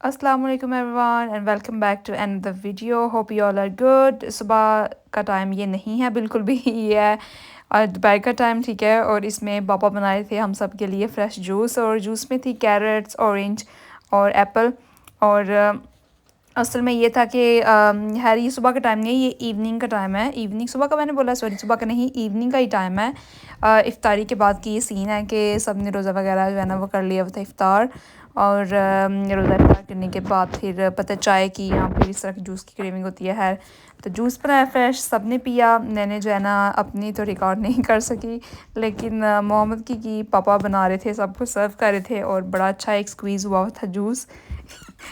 अस्सलाम वालेकुम everyone and welcome back to another video. Hope you all are good. सुबह का टाइम ये नहीं है बिल्कुल भी ये है और दोपहर का टाइम, ठीक है। और इसमें पापा बनाए थे हम सब के लिए फ्रेश जूस, और जूस में थी कैरेट्स, ऑरेंज और एप्पल। और असल में ये था कि खैर ये सुबह का टाइम नहीं है, ये इवनिंग का टाइम है। इवनिंग सुबह का मैंने बोला, सॉरी सुबह का नहीं, इवनिंग का ही टाइम है। इफ्तारी के बाद की ये सीन है कि सब ने रोज़ा वगैरह जो है ना वो कर लिया था इफ्तार। और रोज़ा इफ्तार करने के बाद फिर पता चाय की, यहाँ फिर इस तरह की जूस की क्रेविंग होती है। खैर तो जूस बनाया फ्रेश, सब ने पिया। मैंने जो है ना अपनी तो रिकॉर्ड नहीं कर सकी, लेकिन मोहम्मद की पापा बना रहे थे, सबको सर्व कर रहे थे और बड़ा अच्छा एक स्क्वीज़ हुआ था जूस।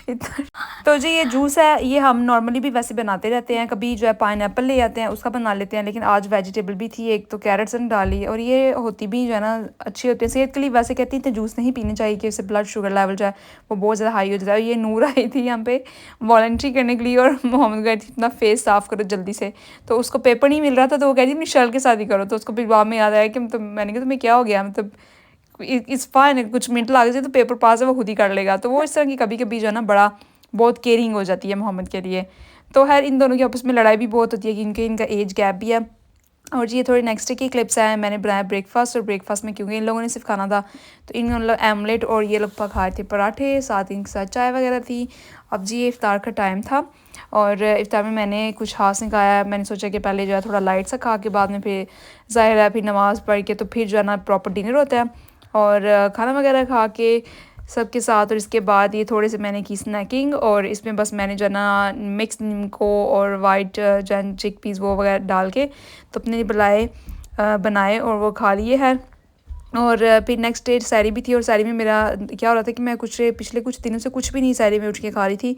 इतना तो जी ये जूस है, ये हम नॉर्मली भी वैसे बनाते रहते हैं। कभी जो है पाइनएप्पल ले आते हैं उसका बना लेते हैं, लेकिन आज वेजिटेबल भी थी, एक तो कैरेट्स ने डाली। और ये होती भी जो है ना अच्छी होती है सेहत के लिए। वैसे कहती हैं जूस नहीं पीनी चाहिए कि उससे ब्लड शुगर लेवल जो है वो बहुत ज़्यादा हाई हो जाता है। ये नूर आई थी यहाँ पे वॉलंटरी करने के लिए, और मोहम्मद गई थी अपना फेस साफ़ करो जल्दी से, तो उसको पेपर नहीं मिल रहा था, तो वो कह रही थी अपनी शर्ल के साथ ही करो। तो उसको फिर बाद में याद आया कि मतलब मैंने कहा तुम्हें क्या हो गया, मतलब इस फाइन कुछ मिनट लग जाए तो पेपर पास है वो खुद ही कर लेगा। तो वो इस तरह की कभी कभी जो है ना बड़ा बहुत केयरिंग हो जाती है मोहम्मद के लिए। तो खैर इन दोनों की आपस में लड़ाई भी बहुत होती है क्योंकि इनका एज गैप भी है। और जी ये थोड़ी नेक्स्ट डे की क्लिप्स हैं। मैंने बनाया ब्रेकफास्ट, और ब्रेकफास्ट में क्योंकि इन लोगों ने सिर्फ खाना था तो इन लोग एमलेट और ये लोग खाए थे पराठे, साथ इनके साथ चाय वगैरह थी। अब जी ये इफ्तार का टाइम था और इफ्तार में मैंने कुछ खास नहीं खाया। मैंने सोचा कि पहले जो है थोड़ा लाइट सा खा के बाद में फिर ज़ाहिर है फिर नमाज़ पढ़ के तो फिर जो है ना प्रॉपर डिनर होता है। और खाना वगैरह खा के सबके साथ, और इसके बाद ये थोड़े से मैंने की स्नैकिंग, और इसमें बस मैंने जो है ना मिक्स निम्को और वाइट जो है चिक पीस वो वगैरह डाल के तो अपने बनाए और वो खा लिए है। और फिर नेक्स्ट डे सैरी भी थी, और सैरी में मेरा क्या हो रहा था कि मैं पिछले कुछ दिनों से कुछ भी नहीं सैरी में उठ के खा रही थी।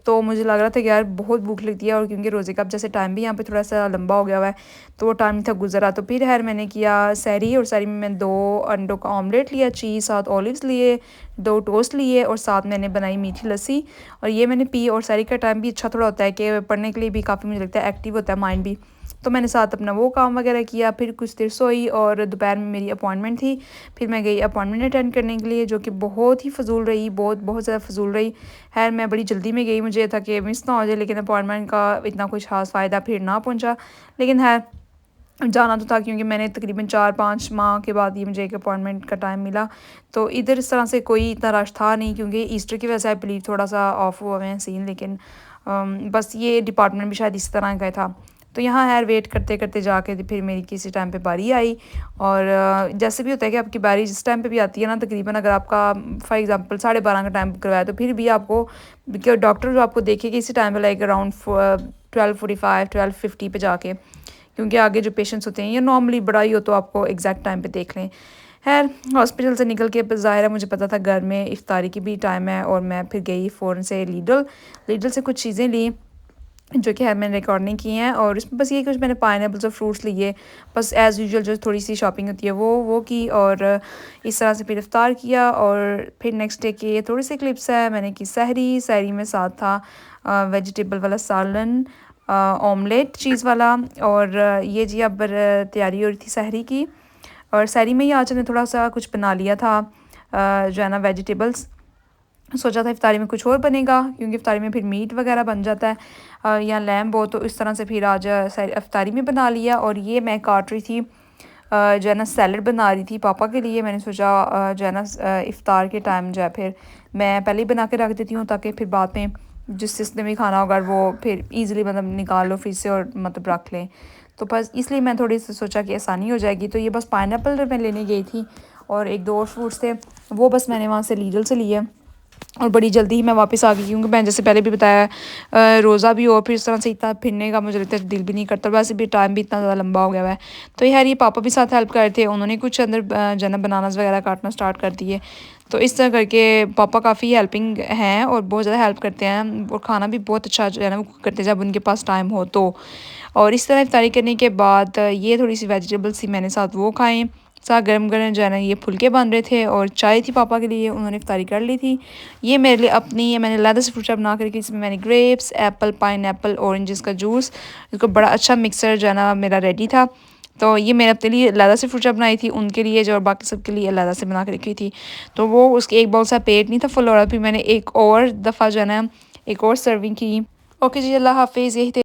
तो मुझे लग रहा था कि यार बहुत भूख लगती है, और क्योंकि रोज़े का अब जैसे टाइम भी यहाँ पे थोड़ा सा लंबा हो गया हुआ है तो वो टाइम था गुजरा। तो फिर खैर मैंने किया सैरी, और सैरी में मैं 2 अंडों का ऑमलेट लिया, चीज़, साथ ऑलिव्स लिए, 2 टोस्ट लिए, और साथ मैंने बनाई मीठी लस्सी। और ये मैंने पी। और सैरी का टाइम भी अच्छा थोड़ा होता है कि पढ़ने के लिए भी काफ़ी मुझे लगता है एक्टिव होता है माइंड भी। तो मैंने साथ अपना वो काम वगैरह किया, फिर कुछ देर सोई, और दोपहर में मेरी अपॉइंटमेंट थी। फिर मैं गई अपॉइंटमेंट अटेंड करने के लिए, जो कि बहुत ही फ़जूल रही, बहुत ज़्यादा फ़जूल रही। खैर मैं बड़ी जल्दी में गई, मुझे था कि मिस ना हो जाए, लेकिन अपॉइंटमेंट का इतना कुछ खास फ़ायदा फिर ना पहुंचा। लेकिन है जाना तो था क्योंकि मैंने तकरीबन 4-5 माह के बाद ये मुझे एक अपॉइंटमेंट का टाइम मिला। तो इधर इस तरह से कोई इतना रश था नहीं क्योंकि ईस्टर की वजह से आई बिलीव थोड़ा सा ऑफ हुआ है सीन। लेकिन बस ये डिपार्टमेंट भी शायद इस तरह का था। तो यहाँ है वेट करते करते जाके फिर मेरी किसी टाइम पे बारी आई। और जैसे भी होता है कि आपकी बारी जिस टाइम पे भी आती है ना, तकरीबन अगर आपका फॉर एग्जांपल 12:30 का टाइम करवाया तो फिर भी आपको डॉक्टर जो आपको देखेगा इसी टाइम पे लाइक अराउंड 12:45 12:50 पे जाके, क्योंकि आगे जो पेशेंट्स होते हैं या नॉर्मली बड़ा ही हो तो आपको एग्जैक्ट टाइम पे देख लें। खैर हॉस्पिटल से निकल के ज़ाहिर है मुझे पता था घर में इफ्तारी की भी टाइम है, और मैं फिर गई फ़ौरन से लीडल से कुछ चीज़ें ली जो कि है मैंने रिकॉर्ड नहीं की हैं। और इसमें बस ये कुछ मैंने पाइनएप्पल्स और फ्रूट्स लिए, बस एज़ यूजुअल जो थोड़ी सी शॉपिंग होती है वो की। और इस तरह से फिर इफ्तार किया। और फिर नेक्स्ट डे के थोड़ी सी क्लिप्स है। मैंने की सहरी में साथ था वेजिटेबल वाला सालन, ऑमलेट चीज़ वाला। और ये जी अब तैयारी हो रही थी सहरी की। और सहरी में ही आज मैंने थोड़ा सा कुछ बना लिया था जो है ना वेजिटेबल्स। सोचा था इफ्तारी में कुछ और बनेगा क्योंकि इफ्तारी में फिर मीट वगैरह बन जाता है या लैम्ब हो, तो इस तरह से फिर आज इफ्तारी में बना लिया। और ये मैं काट रही थी जो है ना सैलड बना रही थी पापा के लिए। मैंने सोचा जो है ना इफ्तार के टाइम जो है फिर मैं पहले ही बना के रख देती हूँ ताकि फिर बाद में जिसने भी खाना होगा वो फिर ईज़िली मतलब निकाल लो फ्रिज से और मतलब रख लें। तो बस इसलिए मैं थोड़ी सी सोचा कि आसानी हो जाएगी। तो ये बस पाइनएप्पल मैं लेने गई थी, और 1-2 और फ्रूट्स थे वो बस मैंने वहाँ से लीडल से लिए, और बड़ी जल्दी ही मैं वापस आ गई क्योंकि मैं जैसे पहले भी बताया रोज़ा भी हो, फिर इस तरह से इतना फिरने का मुझे लगता है दिल भी नहीं करता, वैसे भी टाइम भी इतना ज़्यादा लंबा हो गया है। तो यार ये पापा भी साथ हेल्प कर रहे थे, उन्होंने कुछ अंदर जो है ना बनानास वगैरह काटना स्टार्ट कर दिए। तो इस तरह करके पापा काफ़ी हेल्पिंग हैं और बहुत ज़्यादा हेल्प करते हैं, और खाना भी बहुत अच्छा जो है ना वो करते हैं जब उनके पास टाइम हो तो। और इस तरह इफ्तारी करने के बाद ये थोड़ी सी वेजिटेबल्स थी मैंने साथ वो खाएँ, साथ गर्म गर्म जो है ना ये फुलके बन रहे थे, और चाय थी पापा के लिए, उन्होंने इफ्तारी कर ली थी। ये मेरे लिए अपनी ये मैंने अलग से फ्रूट चाट बना करके इसमें मैंने ग्रेप्स, एप्पल, पाइनएप्पल, ऑरेंजेस का जूस, इसको बड़ा अच्छा मिक्सर जो है ना मेरा रेडी था। तो ये मैंने अपने लिए अलहदा से फ्रूट चाट बनाई थी, उनके लिए जो और बाकी सब के लिए अलहदा से बना के रखी थी। तो वो उसके एक बाउल सा पेट नहीं था फुल हो रहा, फिर मैंने एक और दफ़ा जो है ना एक और सर्विंग की। ओके जी, अल्लाह हाफिज़। यही थे